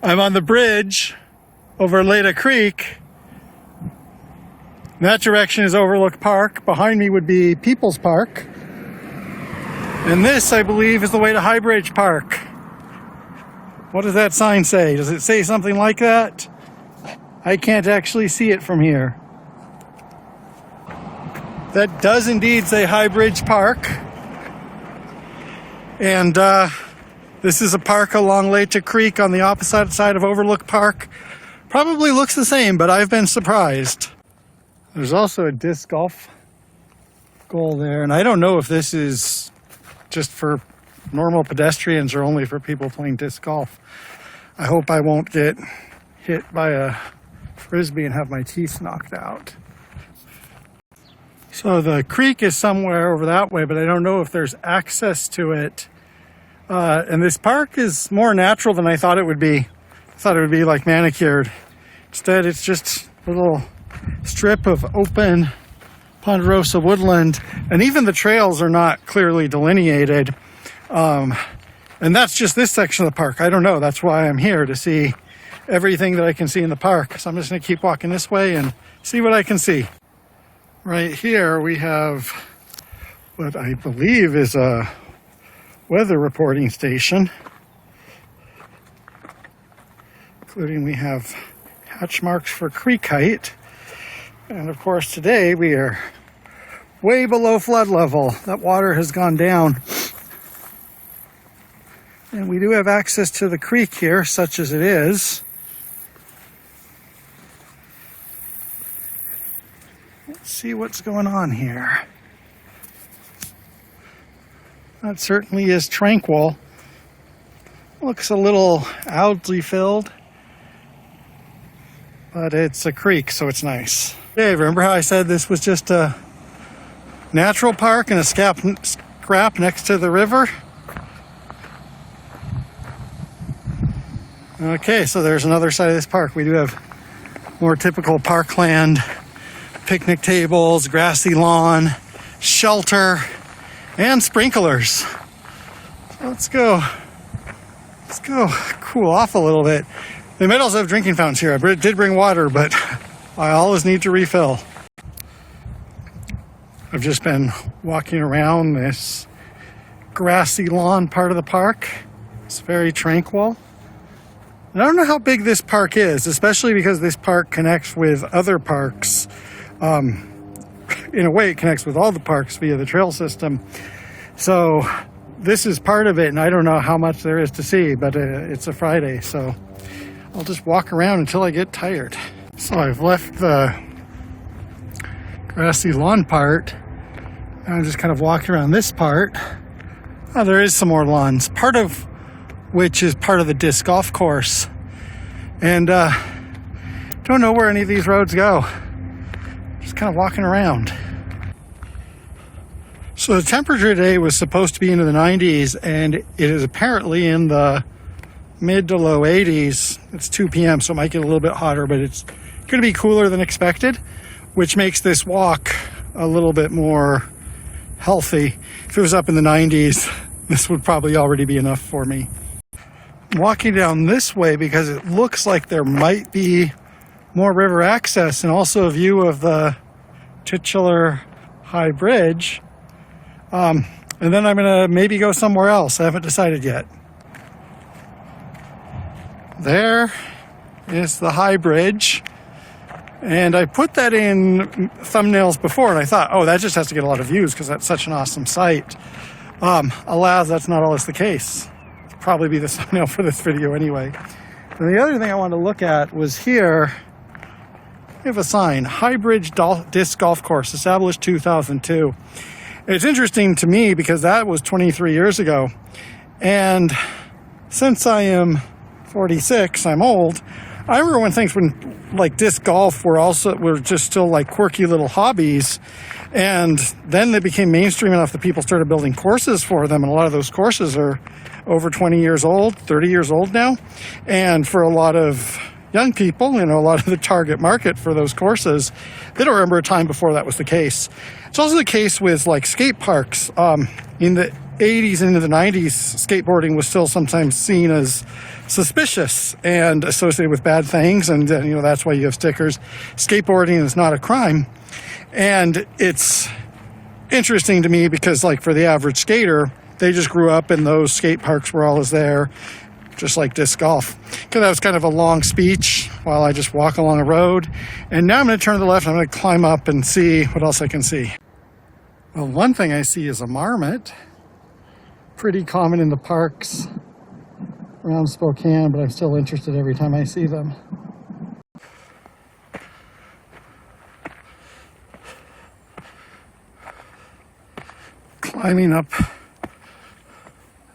I'm on the bridge over Leda Creek. That direction is Overlook Park. Behind me would be People's Park. And this, I believe, is the way to High Bridge Park. What does that sign say? Does it say something like that? I can't actually see it from here. That does indeed say High Bridge Park. And this is a park along Leda Creek on the opposite side of Overlook Park. Probably looks the same, but I've been surprised. There's also a disc golf goal there, and I don't know if this is just for normal pedestrians or only for people playing disc golf. I hope I won't get hit by a frisbee and have my teeth knocked out. So the creek is somewhere over that way, but I don't know if there's access to it. And this park is more natural than I thought it would be. I thought it would be like manicured. Instead, it's just a little strip of open ponderosa woodland, and even the trails are not clearly delineated. And that's just this section of the park. I don't know. That's why I'm here, to see everything that I can see in the park. So I'm just going to keep walking this way and see what I can see. Right here we have what I believe is a weather reporting station. Including we have hatch marks for creek height. And of course today we are way below flood level. That water has gone down. And we do have access to the creek here, such as it is. Let's see what's going on here. That certainly is tranquil. Looks a little algae filled, but it's a creek, so it's nice. Hey, remember how I said this was just a natural park and a scrap next to the river? Okay, so there's another side of this park. We do have more typical parkland, picnic tables, grassy lawn, shelter, and sprinklers. So let's go cool off a little bit. They might also have drinking fountains here. I did bring water, but I always need to refill. I've just been walking around this grassy lawn part of the park. It's very tranquil. And I don't know how big this park is, especially because this park connects with other parks. In a way, it connects with all the parks via the trail system. So this is part of it, and I don't know how much there is to see, but it's a Friday, so I'll just walk around until I get tired. So I've left the grassy lawn part, and I'm just kind of walking around this part. Oh, there is some more lawns, part of which is part of the disc golf course. And don't know where any of these roads go. Just kind of walking around. So the temperature today was supposed to be into the 90s, and it is apparently in the mid to low 80s. It's 2 p.m., so it might get a little bit hotter, but it's going to be cooler than expected, which makes this walk a little bit more healthy. If it was up in the 90s, this would probably already be enough for me. I'm walking down this way because it looks like there might be more river access and also a view of the titular High Bridge. And then I'm going to maybe go somewhere else. I haven't decided yet. There is the High Bridge. And I put that in thumbnails before, and I thought, oh, that just has to get a lot of views because that's such an awesome sight. Alas, that's not always the case. It'll probably be the thumbnail for this video anyway. And the other thing I wanted to look at was here. We have a sign, High Bridge Disc Golf Course, established 2002. It's interesting to me because that was 23 years ago. And since I am 46, I'm old. I remember when things when like disc golf were just still like quirky little hobbies. And then they became mainstream enough that people started building courses for them. And a lot of those courses are over 20 years old, 30 years old now. And for a lot of young people, a lot of the target market for those courses, they don't remember a time before that was the case. It's also the case with like skate parks. In the 80s into the 90s, skateboarding was still sometimes seen as suspicious and associated with bad things. And, that's why you have stickers. Skateboarding is not a crime. And it's interesting to me because, like, for the average skater, they just grew up in those skate parks were always there, just like disc golf. Because that was kind of a long speech while I just walk along a road. And now I'm going to turn to the left and I'm going to climb up and see what else I can see. Well, one thing I see is a marmot. Pretty common in the parks around Spokane, but I'm still interested every time I see them. Climbing up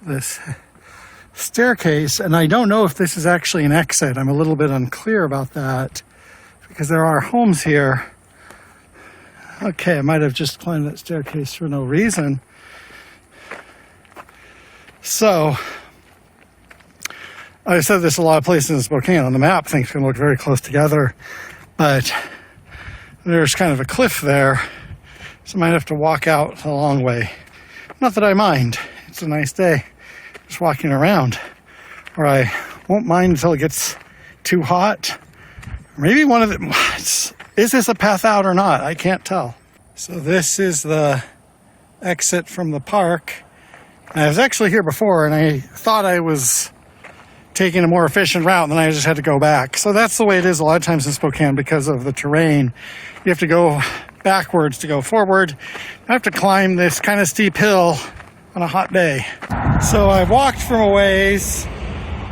this staircase, and I don't know if this is actually an exit. I'm a little bit unclear about that because there are homes here. Okay, I might have just climbed that staircase for no reason. So, I said this a lot of places in Spokane. On the map, things can look very close together, but there's kind of a cliff there, so I might have to walk out a long way. Not that I mind. It's a nice day, just walking around. Or I won't mind until it gets too hot. Maybe one of the... Is this a path out or not? I can't tell. So this is the exit from the park. I was actually here before, and I thought I was taking a more efficient route, and then I just had to go back. So that's the way it is a lot of times in Spokane because of the terrain. You have to go backwards to go forward. I have to climb this kind of steep hill on a hot day. So I walked from a ways,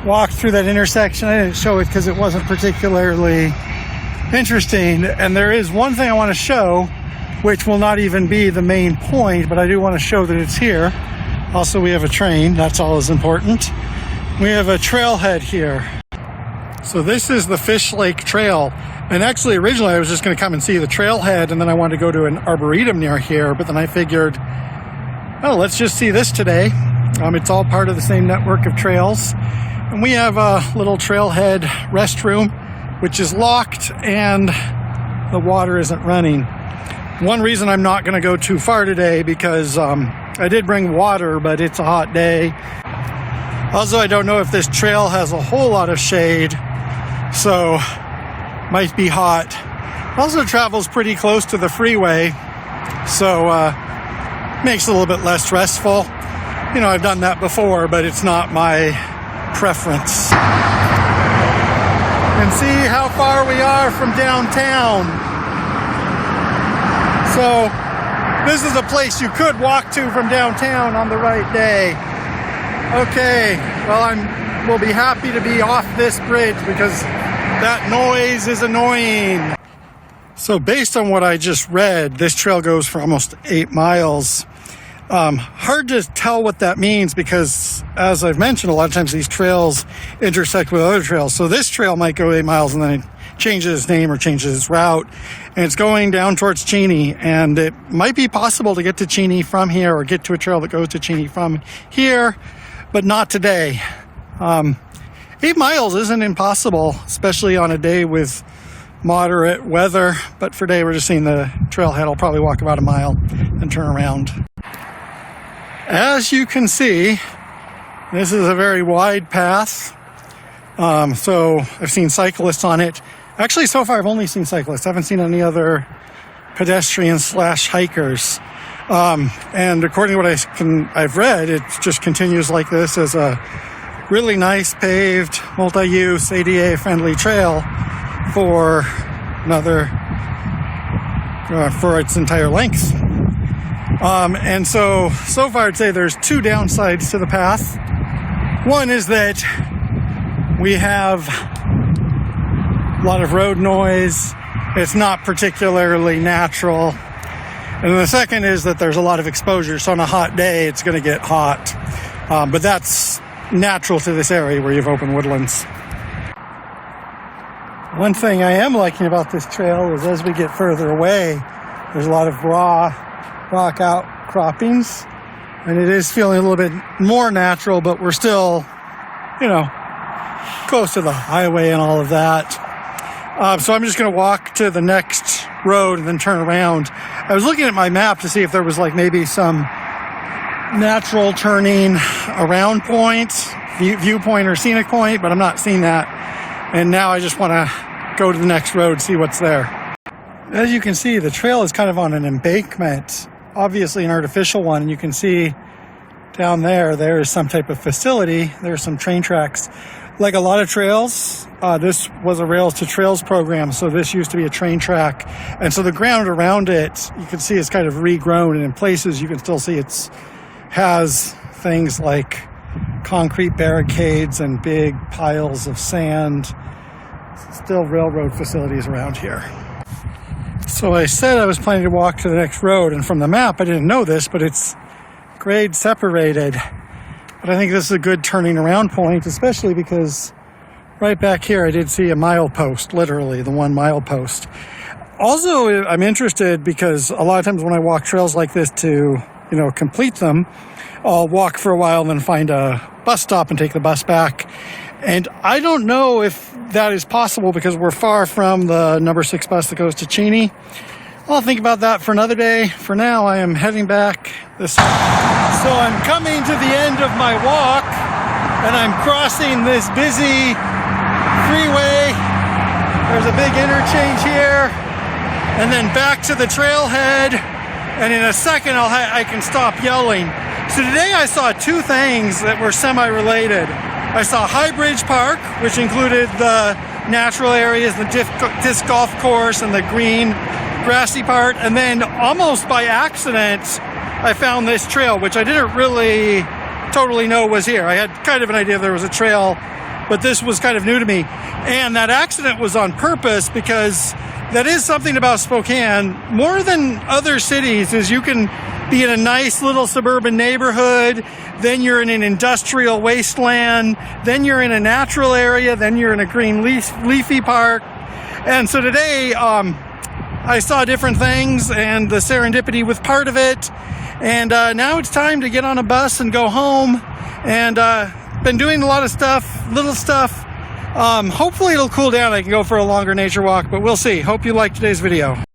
walked through that intersection. I didn't show it because it wasn't particularly interesting. And there is one thing I want to show, which will not even be the main point, but I do want to show that it's here. Also, we have a train. That's all as important. We have a trailhead here. So this is the Fish Lake Trail. And actually, originally, I was just going to come and see the trailhead, and then I wanted to go to an arboretum near here. But then I figured, oh, let's just see this today. It's all part of the same network of trails. And we have a little trailhead restroom, which is locked, and the water isn't running. One reason I'm not going to go too far today, because I did bring water, but it's a hot day. Also, I don't know if this trail has a whole lot of shade, so might be hot. Also travels pretty close to the freeway, so makes it a little bit less stressful. I've done that before, but it's not my preference. And see how far we are from downtown. So this is a place you could walk to from downtown on the right day. Okay, well, we'll be happy to be off this bridge because that noise is annoying. So based on what I just read, this trail goes for almost 8 miles. Hard to tell what that means because, as I've mentioned, a lot of times these trails intersect with other trails. So this trail might go 8 miles and then it changes its name or changes its route. And it's going down towards Cheney. And it might be possible to get to Cheney from here or get to a trail that goes to Cheney from here, but not today. 8 miles isn't impossible, especially on a day with moderate weather. But for today, we're just seeing the trailhead. I'll probably walk about a mile and turn around. As you can see, this is a very wide path. So I've seen cyclists on it. Actually, so far, I've only seen cyclists. I haven't seen any other pedestrians/hikers. And according to what I've read, it just continues like this as a really nice paved, multi-use, ADA-friendly trail for its entire length. And so far I'd say there's 2 downsides to the path. One is that we have a lot of road noise. It's not particularly natural. And the second is that there's a lot of exposure. So on a hot day, it's going to get hot. But that's natural to this area where you have open woodlands. One thing I am liking about this trail is as we get further away, there's a lot of raw rock outcroppings. And it is feeling a little bit more natural, but we're still, close to the highway and all of that. So I'm just going to walk to the next road and then turn around. I was looking at my map to see if there was maybe some natural turning around point, viewpoint or scenic point, but I'm not seeing that. And now I just want to go to the next road, see what's there. As you can see, the trail is kind of on an embankment, obviously an artificial one. And you can see down there is some type of facility. There's some train tracks. Like a lot of trails, this was a Rails to Trails program, so this used to be a train track. And so the ground around it, you can see it's kind of regrown, and in places you can still see it has things like concrete barricades and big piles of sand. Still railroad facilities around here. So I said I was planning to walk to the next road, and from the map, I didn't know this, but it's grade separated. But I think this is a good turning around point, especially because right back here I did see a milepost, literally the 1 mile post. Also, I'm interested because a lot of times when I walk trails like this to, complete them, I'll walk for a while and then find a bus stop and take the bus back. And I don't know if that is possible because we're far from the number 6 bus that goes to Cheney. I'll think about that for another day. For now, I am heading back this way. So I'm coming to the end of my walk, and I'm crossing this busy freeway. There's a big interchange here, and then back to the trailhead. And in a second, I can stop yelling. So today I saw 2 things that were semi-related. I saw High Bridge Park, which included the natural areas, the disc golf course, and the green grassy part, and then almost by accident I found this trail, which I didn't really totally know was here. I had kind of an idea there was a trail, but this was kind of new to me. And that accident was on purpose because that is something about Spokane more than other cities, is you can be in a nice little suburban neighborhood, then you're in an industrial wasteland, then you're in a natural area, then you're in a green leafy park. And so today I saw different things, and the serendipity was part of it. And now it's time to get on a bus and go home. And been doing a lot of stuff, little stuff. Hopefully it'll cool down. I can go for a longer nature walk, but we'll see. Hope you liked today's video.